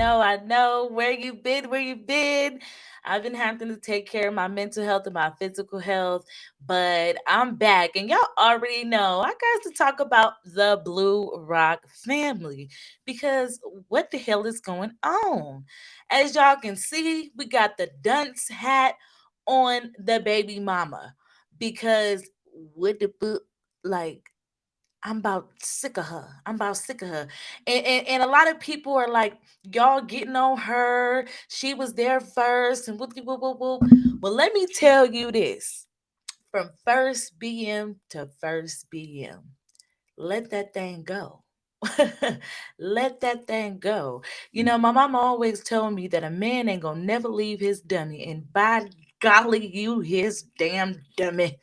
I know. Where you been? Where you been? I've been having to take care of my mental health and my physical health, but I'm back, and y'all already know I got to talk about the Blue Rock family because what the hell is going on? As y'all can see, we got the dunce hat on the baby mama because what the like I'm about sick of her. I'm about sick of her. And a lot of people are like, y'all getting on her. She was there first and whoop, whoop, whoop, whoop. Well, let me tell you this. From first BM to first BM, let that thing go. Let that thing go. My mama always told me that a man ain't gonna never leave his dummy. And by golly, you his damn dummy.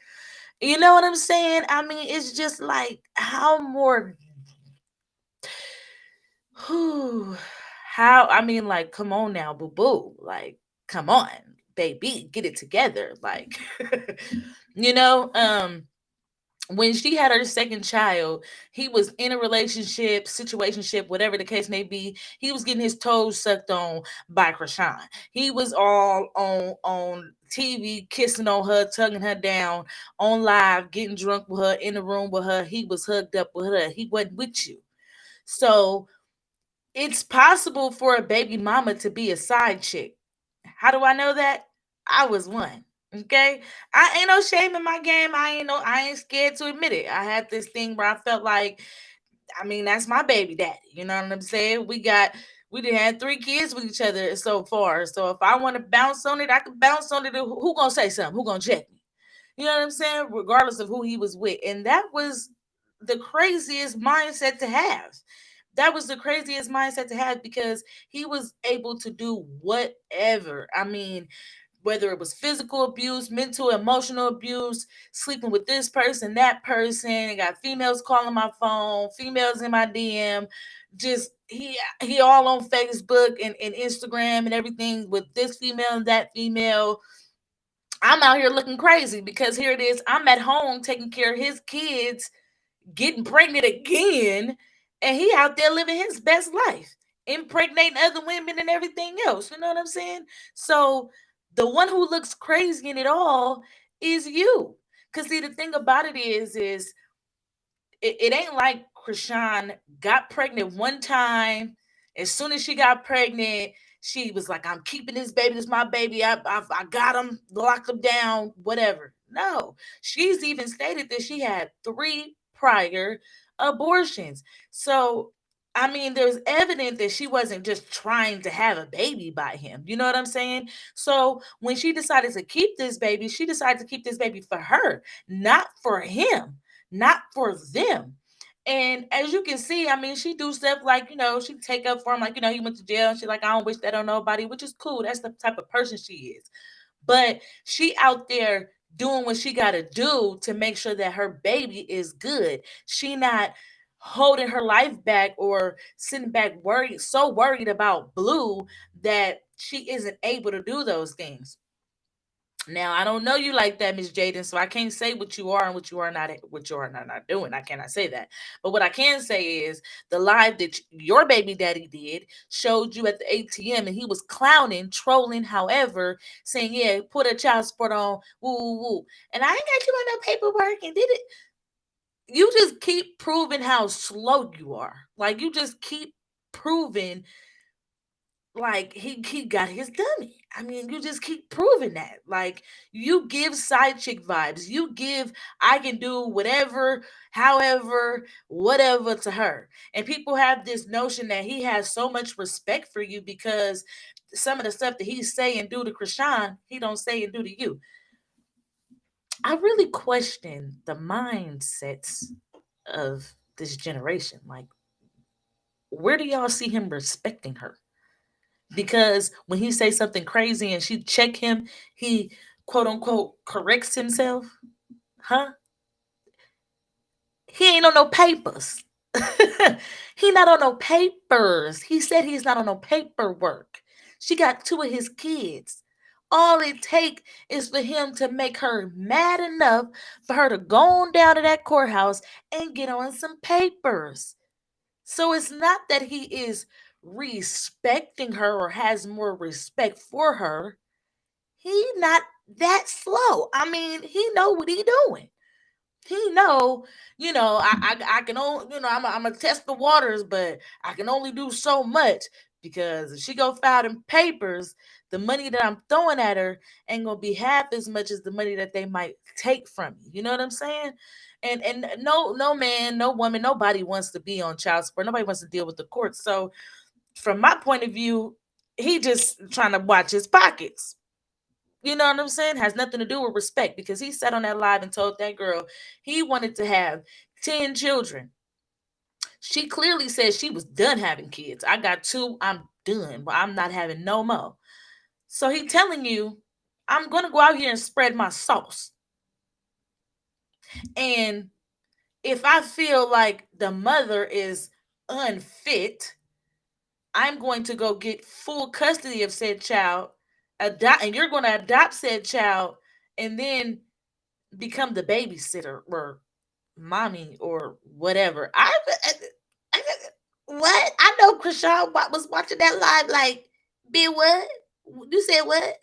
You know what I'm saying? I mean, it's just like how more whew, how I mean, like, come on now, boo boo. Like, come on, baby, get it together. Like, you know, um, when she had her second child, he was in a relationship, situationship, whatever the case may be. He was getting his toes sucked on by Krishan. He was all on TV, kissing on her, tugging her down, on live, getting drunk with her, in the room with her. He was hugged up with her. He wasn't with you. So it's possible for a baby mama to be a side chick. How do I know that? I was one. Okay, I ain't no shame in my game. I ain't scared to admit it. I had this thing where I felt like, I mean, that's my baby daddy. You know what I'm saying? We did had 3 kids with each other so far. So if I want to bounce on it, I can bounce on it. Who gonna say something? Who gonna check me? You know what I'm saying? Regardless of who he was with, and that was the craziest mindset to have. That was the craziest mindset to have because he was able to do whatever. I mean, whether it was physical abuse, mental, emotional abuse, sleeping with this person, that person. I got females calling my phone, females in my DM. Just he all on Facebook and Instagram and everything with this female and that female. I'm out here looking crazy because here it is. I'm at home taking care of his kids, getting pregnant again, and he out there living his best life, impregnating other women and everything else. You know what I'm saying? So the one who looks crazy in it all is you. Cause see, the thing about it is it ain't like Krishan got pregnant one time. As soon as she got pregnant, she was like, "I'm keeping this baby. This is my baby. I got him, locked him down, whatever." No, she's even stated that she had 3 prior abortions. So, I mean, there's evidence that she wasn't just trying to have a baby by him. You know what I'm saying? So, when she decided to keep this baby, she decided to keep this baby for her, not for him, not for them. And as you can see, I mean, she do stuff like, she take up for him, like, he went to jail and she's like, I don't wish that on nobody, which is cool. That's the type of person she is. But she out there doing what she gotta do to make sure that her baby is good. She not holding her life back or sitting back worried about Blue that she isn't able to do those things. Now I don't know you like that, Miss Jaden, so I can't say what you are and what you are not doing. I cannot say that. But what I can say is the live that your baby daddy did showed you at the ATM and he was clowning, trolling, however, saying, yeah, put a child support on, woo woo woo. And I ain't got you on no paperwork and did it. You just keep proving how slow you are. Like you just keep proving like he got his dummy. I mean, you just keep proving that. Like you give side chick vibes. You give I can do whatever, however, whatever to her. And people have this notion that he has so much respect for you because some of the stuff that he say and do to Krishan, he don't say and do to you. I really question the mindsets of this generation. Like, where do y'all see him respecting her? Because when he say something crazy and she check him, he quote unquote corrects himself. Huh? He ain't on no papers. He not on no papers. He said he's not on no paperwork. She got 2 of his kids. All it take is for him to make her mad enough for her to go on down to that courthouse and get on some papers. So it's not that he is respecting her or has more respect for her, he not that slow. I mean, he know what he doing. He know, I can only, I'm gonna test the waters, but I can only do so much because if she go file them papers, the money that I'm throwing at her ain't gonna be half as much as the money that they might take from me. You know what I'm saying? And no man, no woman, nobody wants to be on child support. Nobody wants to deal with the courts. So from my point of view, he just trying to watch his pockets. You know what I'm saying? Has nothing to do with respect because he sat on that live and told that girl he wanted to have 10 children. She clearly said she was done having kids. I got two, I'm done, but I'm not having no more. So he telling you, I'm going to go out here and spread my sauce. And if I feel like the mother is unfit, I'm going to go get full custody of said child, adopt, and you're going to adopt said child, and then become the babysitter or mommy or whatever. I what? I know Krishan was watching that live like, be what? You said what?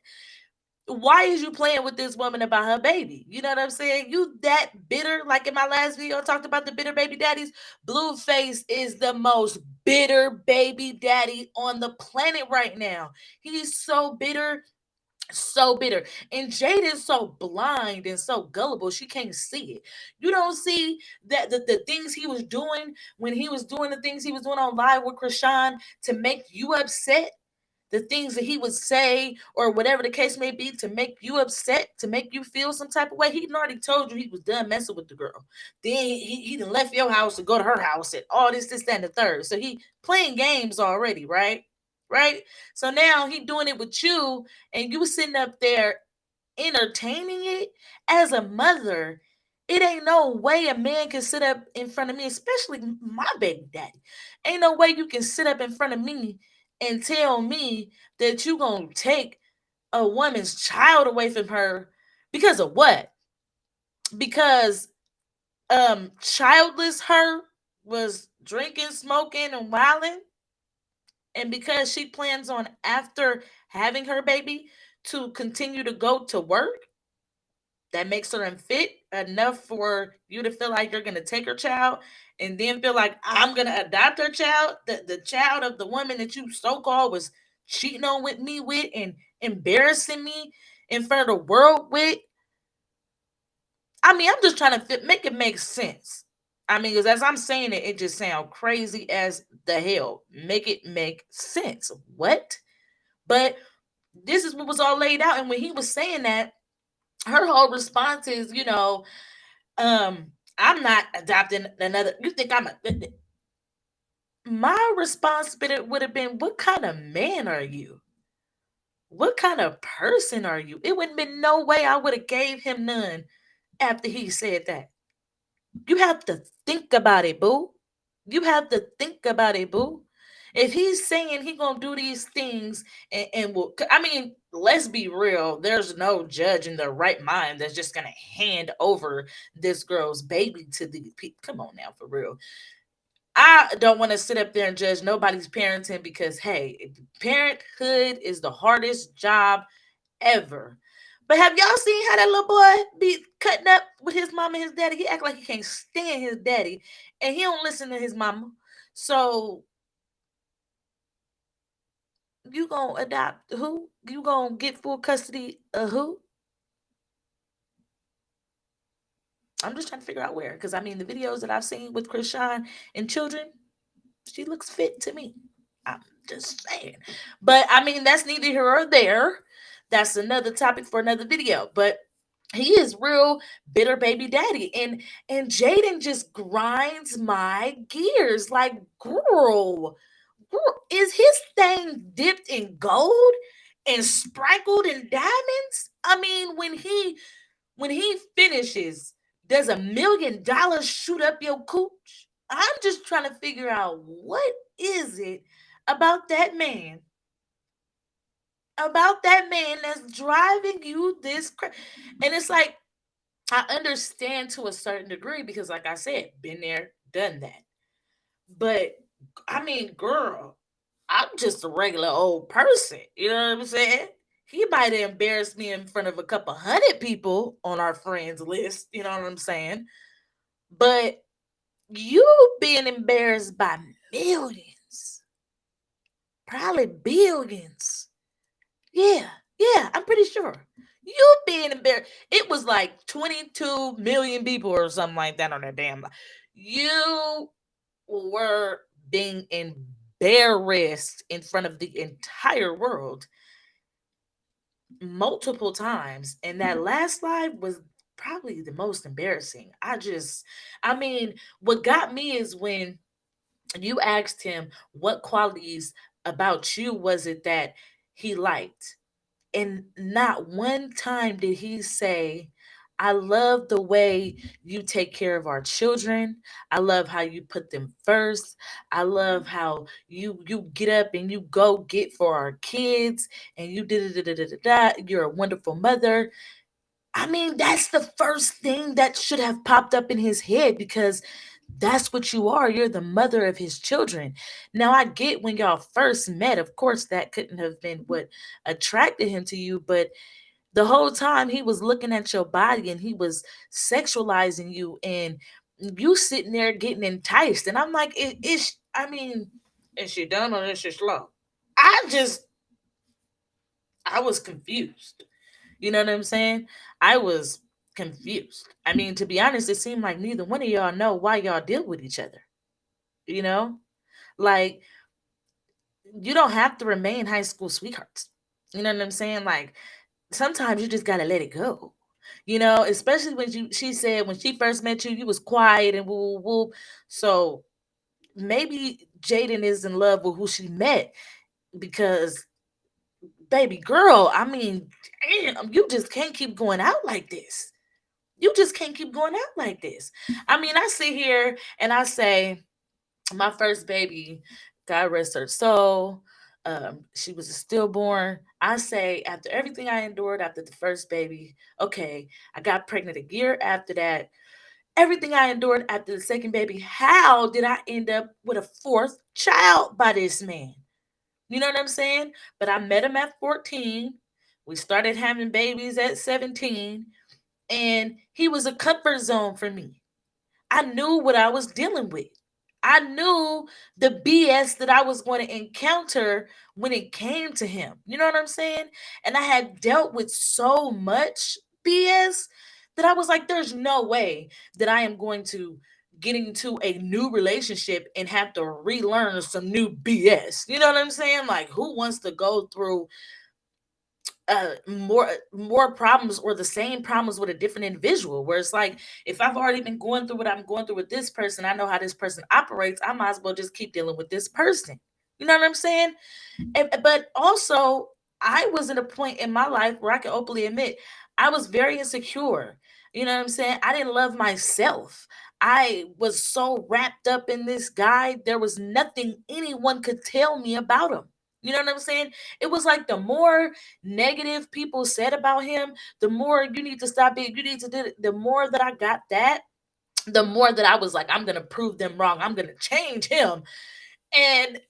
Why is you playing with this woman about her baby? You know what I'm saying? You that bitter, like in my last video, I talked about the bitter baby daddies. Blueface is the most bitter baby daddy on the planet right now. He's so bitter, so bitter. And Jade is so blind and so gullible, she can't see it. You don't see that the things he was doing when he was doing the things he was doing on live with Krishan to make you upset, the things that he would say or whatever the case may be to make you upset, to make you feel some type of way. He already told you he was done messing with the girl. Then he done left your house to go to her house and all this, that, and the third. So he playing games already, right? Right? So now he doing it with you and you sitting up there entertaining it as a mother. It ain't no way a man can sit up in front of me, especially my baby daddy. Ain't no way you can sit up in front of me and tell me that you gonna take a woman's child away from her because of what? Because childless her was drinking, smoking, and wilding, and because she plans on after having her baby to continue to go to work, that makes her unfit enough for you to feel like you're gonna take her child and then feel like I'm gonna adopt her child, the child of the woman that you so called was cheating on with me with and embarrassing me in front of the world with. I mean, I'm just trying to make it make sense. I mean, because as I'm saying it, it just sounds crazy as the hell. Make it make sense. What? But this is what was all laid out. And when he was saying that, her whole response is, I'm not adopting another. You think I'm a. My response would have been, what kind of man are you? What kind of person are you? It wouldn't been no way I would have gave him none after he said that. You have to think about it, boo. You have to think about it, boo. If he's saying he gonna do these things and will, I mean, let's be real. There's no judge in their right mind that's just gonna hand over this girl's baby to the people. Come on now, for real. I don't want to sit up there and judge nobody's parenting because hey, parenthood is the hardest job ever. But have y'all seen how that little boy be cutting up with his mom and his daddy? He act like he can't stand his daddy, and he don't listen to his mama. So you gonna adopt who? You gonna get full custody of who? I'm just trying to figure out where, because I mean the videos that I've seen with Krishan and children, she looks fit to me. I'm just saying. But I mean that's neither here or there. That's another topic for another video. But he is real bitter baby daddy, and Jaden just grinds my gears. Like, girl, is his thing dipped in gold and sprinkled in diamonds? I mean, when he finishes, does $1 million shoot up your cooch? I'm just trying to figure out what is it about that man, that's driving you this and it's like I understand to a certain degree because, like I said, been there, done that. But I mean, girl, I'm just a regular old person. You know what I'm saying? He might have embarrassed me in front of a couple hundred people on our friends list. You know what I'm saying? But you being embarrassed by millions, probably billions. Yeah, yeah, I'm pretty sure. You being embarrassed. It was like 22 million people or something like that on that damn. You were being embarrassed in front of the entire world multiple times. And that last live was probably the most embarrassing. I mean, what got me is when you asked him what qualities about you was it that he liked. And not one time did he say, I love the way you take care of our children. I love how you put them first. I love how you get up and you go get for our kids and you da da da da da da. You're a wonderful mother. I mean, that's the first thing that should have popped up in his head because that's what you are. You're the mother of his children. Now, I get when y'all first met, of course, that couldn't have been what attracted him to you, but the whole time he was looking at your body and he was sexualizing you, and you sitting there getting enticed. And I'm like, I mean, is she done or is she slow? I just, I was confused. You know what I'm saying? I was confused. I mean, to be honest, it seemed like neither one of y'all know why y'all deal with each other. You know? Like, you don't have to remain high school sweethearts. You know what I'm saying? Like, sometimes you just gotta let it go. You know, especially when she said when she first met you, you was quiet and woo woo woo. So maybe Jaden is in love with who she met because baby girl, I mean, damn, you just can't keep going out like this. You just can't keep going out like this. I mean, I sit here and I say, my first baby, God rest her soul. She was a stillborn. I say, after everything I endured after the first baby, okay, I got pregnant a year after that. Everything I endured after the second baby, how did I end up with a fourth child by this man? You know what I'm saying? But I met him at 14. We started having babies at 17, and he was a comfort zone for me. I knew what I was dealing with. I knew the BS that I was going to encounter when it came to him. You know what I'm saying? And I had dealt with so much BS that I was like, there's no way that I am going to get into a new relationship and have to relearn some new BS. You know what I'm saying? Like, who wants to go through more problems or the same problems with a different individual, where it's like, if I've already been going through what I'm going through with this person, I know how this person operates, I might as well just keep dealing with this person. You know what I'm saying? But also, I was at a point in my life where I can openly admit I was very insecure. You know what I'm saying? I didn't love myself. I was so wrapped up in this guy, there was nothing anyone could tell me about him. You know what I'm saying? It was like the more negative people said about him, the more you need to stop it, you need to do it. The more that I got that, the more that I was like, I'm gonna prove them wrong. I'm gonna change him. And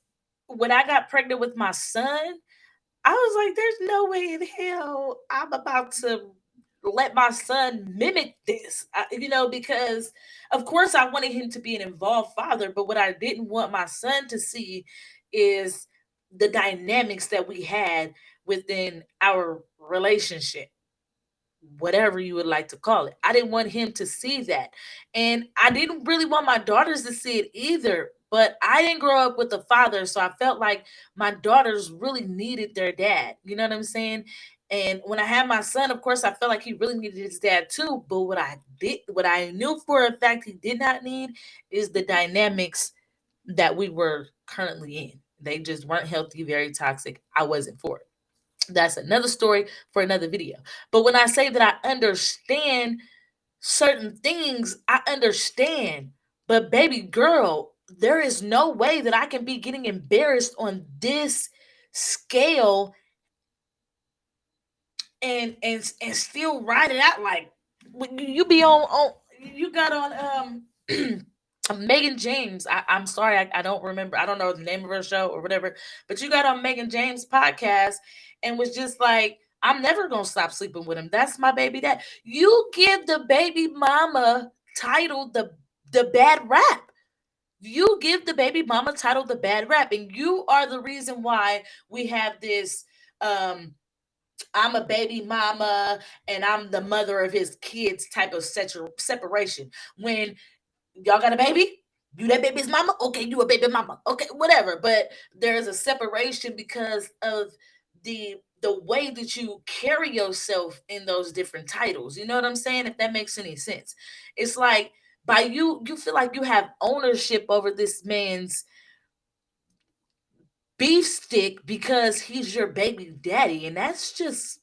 when I got pregnant with my son, I was like, there's no way in hell I'm about to let my son mimic this. Because of course I wanted him to be an involved father, but what I didn't want my son to see is the dynamics that we had within our relationship, whatever you would like to call it. I didn't want him to see that. And I didn't really want my daughters to see it either. But I didn't grow up with a father, so I felt like my daughters really needed their dad. You know what I'm saying? And when I had my son, of course, I felt like he really needed his dad too. But what I knew for a fact he did not need is the dynamics that we were currently in. They just weren't healthy, very toxic. I wasn't for it. That's another story for another video. But when I say that I understand certain things, I understand. But baby girl, there is no way that I can be getting embarrassed on this scale and still ride it out like when you be on you got on Megan James, I'm sorry, I don't remember. I don't know the name of her show or whatever, but you got on Megan James' podcast and was just like, I'm never gonna stop sleeping with him. That's my baby dad. You give the baby mama title the bad rap. You give the baby mama title the bad rap, and you are the reason why we have this. Um, I'm a baby mama and I'm the mother of his kids type of separation. When y'all got a baby, you that baby's mama, okay, you a baby mama, okay, whatever, but there's a separation because of the way that you carry yourself in those different titles. You know what I'm saying? If that makes any sense. It's like, by you feel like you have ownership over this man's beef stick because he's your baby daddy, and that's just,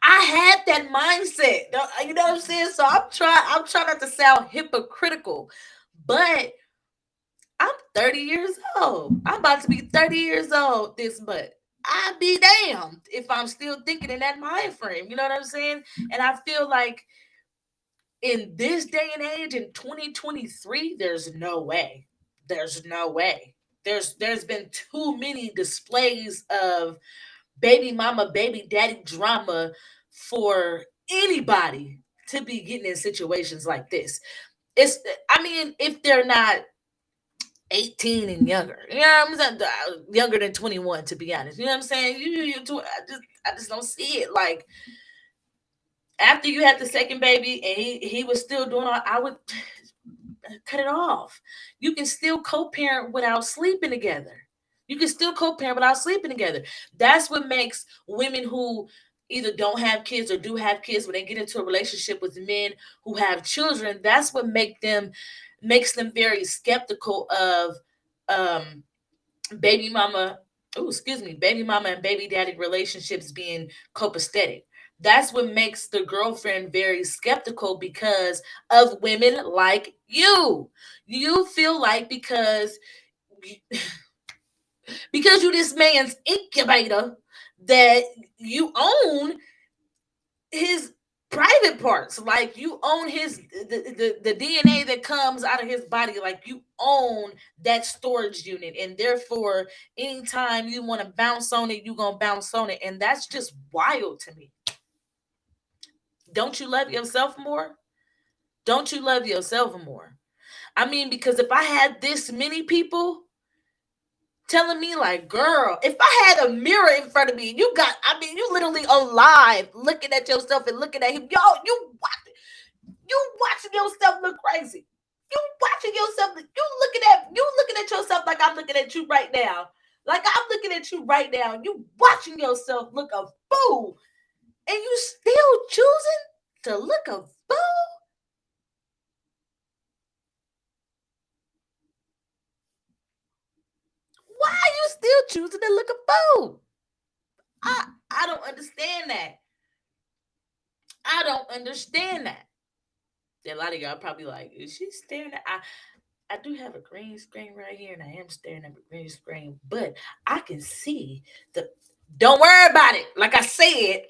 I had that mindset. You know what I'm saying? So I'm trying not to sound hypocritical, but I'm 30 years old. I'm about to be 30 years old this month. I'd be damned if I'm still thinking in that mind frame. You know what I'm saying? And I feel like in this day and age, in 2023, there's no way. There's no way. There's been too many displays of baby mama, baby daddy drama for anybody to be getting in situations like this. It's, I mean, if they're not 18 and younger, you know what I'm saying? Younger than 21, to be honest. You know what I'm saying? I just don't see it. Like, after you had the second baby and he was still doing all, I would cut it off. You can still co-parent without sleeping together. You can still co-parent without sleeping together. That's what makes women who either don't have kids or do have kids, when they get into a relationship with men who have children, that's what makes them very skeptical of um baby mama, oh, excuse me, baby mama and baby daddy relationships being copacetic. That's what makes the girlfriend very skeptical, because of women like you. You feel like because you this man's incubator, that you own his private parts, like you own his the DNA that comes out of his body, like you own that storage unit, and therefore anytime you want to bounce on it, you're gonna bounce on it, and that's just wild to me. Don't you love yourself more? Don't you love yourself more? I mean, because if I had this many people telling me like, girl, if I had a mirror in front of me, you got, I mean, you literally alive looking at yourself and looking at him, yo, you watching yourself look crazy. You watching yourself, you looking at yourself like I'm looking at you right now. Like I'm looking at you right now. You watching yourself look a fool. And you still choosing to look a fool? Why are you still choosing to look a fool? I don't understand that. I don't understand that. A lot of y'all probably like, is she staring at? I do have a green screen right here, and I am staring at the green screen, but I can see the. Don't worry about it. Like I said,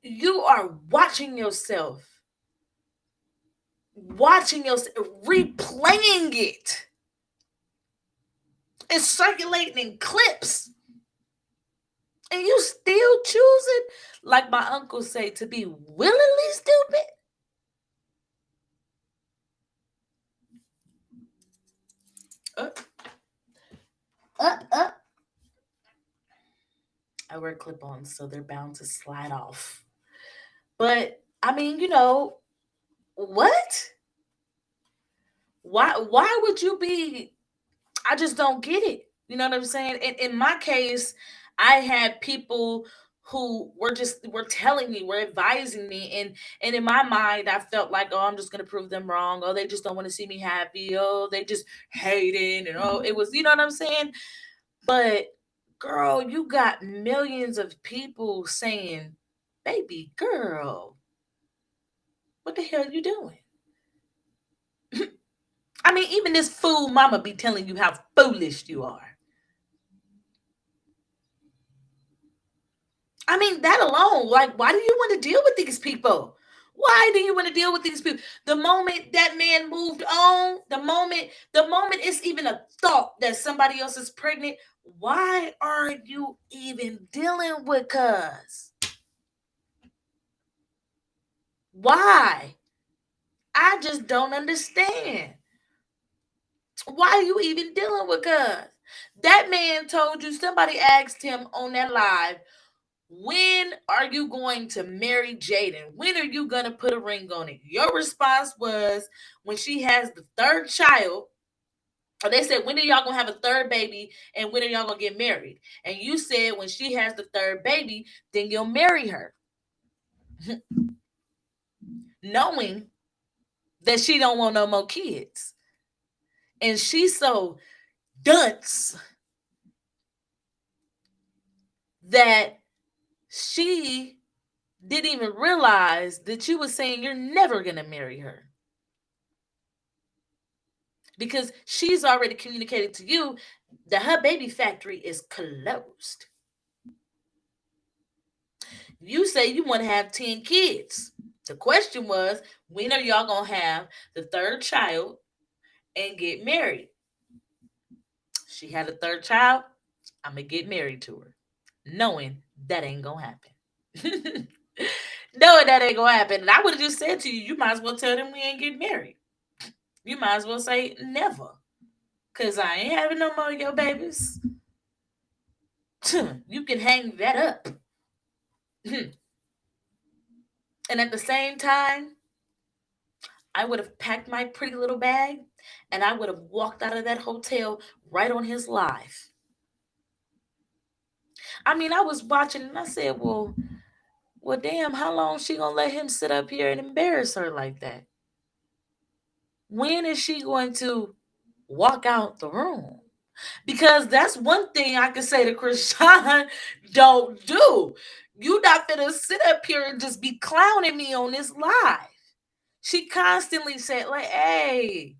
you are watching yourself, replaying it. It's circulating in clips, and you still choosing, like my uncle say, to be willingly stupid. Up, up, up. I wear clip-ons, so they're bound to slide off. But I mean, what? Why would you be, I just don't get it. You know what I'm saying? In my case, I had people who were telling me, were advising me, and in my mind I felt like, oh, I'm just gonna prove them wrong. Oh, they just don't want to see me happy. Oh, they just hating, and oh, it was, you know what I'm saying? But girl, you got millions of people saying, baby girl, what the hell you doing? I mean, even this fool mama be telling you how foolish you are. I mean, that alone, like, why do you want to deal with these people? Why do you want to deal with these people? The moment that man moved on, the moment it's even a thought that somebody else is pregnant, why are you even dealing with cuz? Why? I just don't understand. Why are you even dealing with cuz? That man told you, somebody asked him on that live, when are you going to marry Jaden? When are you going to put a ring on it? Your response was when she has the third child. Or they said, when are y'all going to have a third baby and when are y'all going to get married? And you said, when she has the third baby, then you'll marry her. Knowing that she don't want no more kids. And she's so dunce that she didn't even realize that you were saying you're never going to marry her. Because she's already communicated to you that her baby factory is closed. You say you want to have 10 kids. The question was, when are y'all going to have the third child and get married? She had a third child. I'm going to get married to her. Knowing that ain't going to happen. Knowing that ain't going to happen. And I would have just said to you, you might as well tell them we ain't getting married. You might as well say never. Because I ain't having no more of your babies. You can hang that up. And at the same time, I would have packed my pretty little bag and I would have walked out of that hotel right on his live. I mean, I was watching and I said, well, damn, how long she gonna let him sit up here and embarrass her like that? When is she going to walk out the room? Because that's one thing I can say to Krishan, don't do. You not gonna sit up here and just be clowning me on this live. She constantly said, like, hey.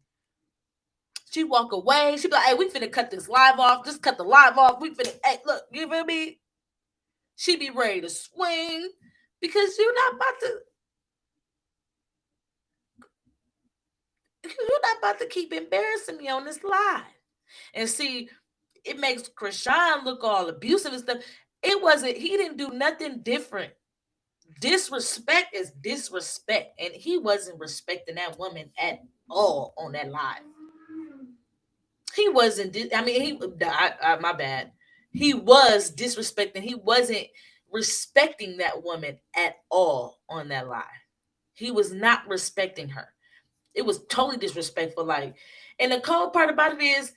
She walk away. She be like, hey, we finna cut this live off. Just cut the live off. We finna, hey, look, you feel me? She be ready to swing because you're not about to keep embarrassing me on this live. And see, it makes Krishan look all abusive and stuff. It wasn't, he didn't do nothing different. Disrespect is disrespect. And he wasn't respecting that woman at all on that live. He wasn't, I mean, my bad. He was disrespecting. He wasn't respecting that woman at all on that live. He was not respecting her. It was totally disrespectful. Like, and the cold part about it is,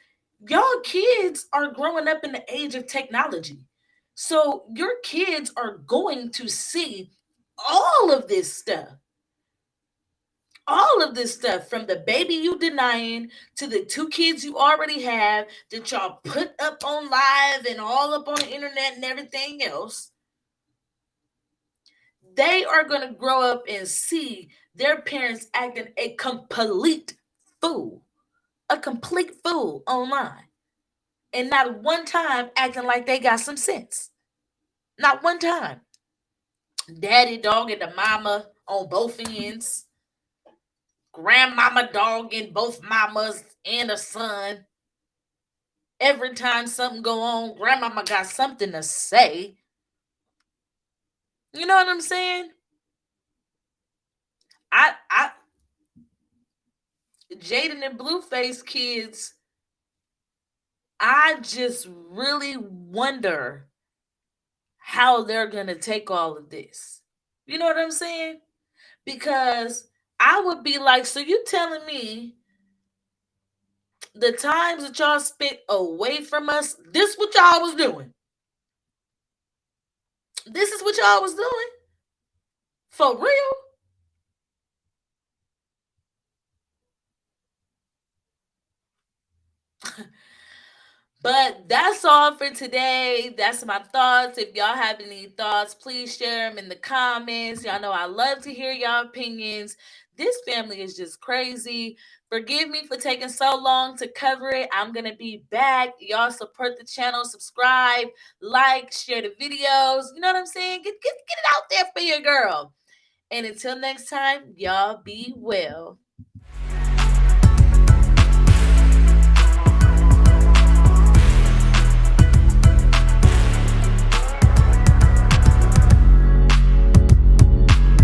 y'all kids are growing up in the age of technology. So your kids are going to see all of this stuff. All of this stuff, from the baby you denying to the two kids you already have that y'all put up on live and all up on the internet and everything else. They are going to grow up and see their parents acting a complete fool. A complete fool online. And not one time acting like they got some sense. Not one time. Daddy dogging the mama on both ends. Grandmama dogging both mamas and a son. Every time something go on, grandmama got something to say. You know what I'm saying? I Jaden and Blueface kids, I just really wonder how they're gonna take all of this. You know what I'm saying? Because I would be like, so you telling me the times that y'all spent away from us, this what y'all was doing? This is what y'all was doing? For real? But that's all for today. That's my thoughts. If y'all have any thoughts, please share them in the comments. Y'all know I love to hear y'all opinions. This family is just crazy. Forgive me for taking so long to cover it. I'm going to be back. Y'all support the channel, subscribe, like, share the videos. You know what I'm saying? Get it out there for your girl. And until next time, y'all be well.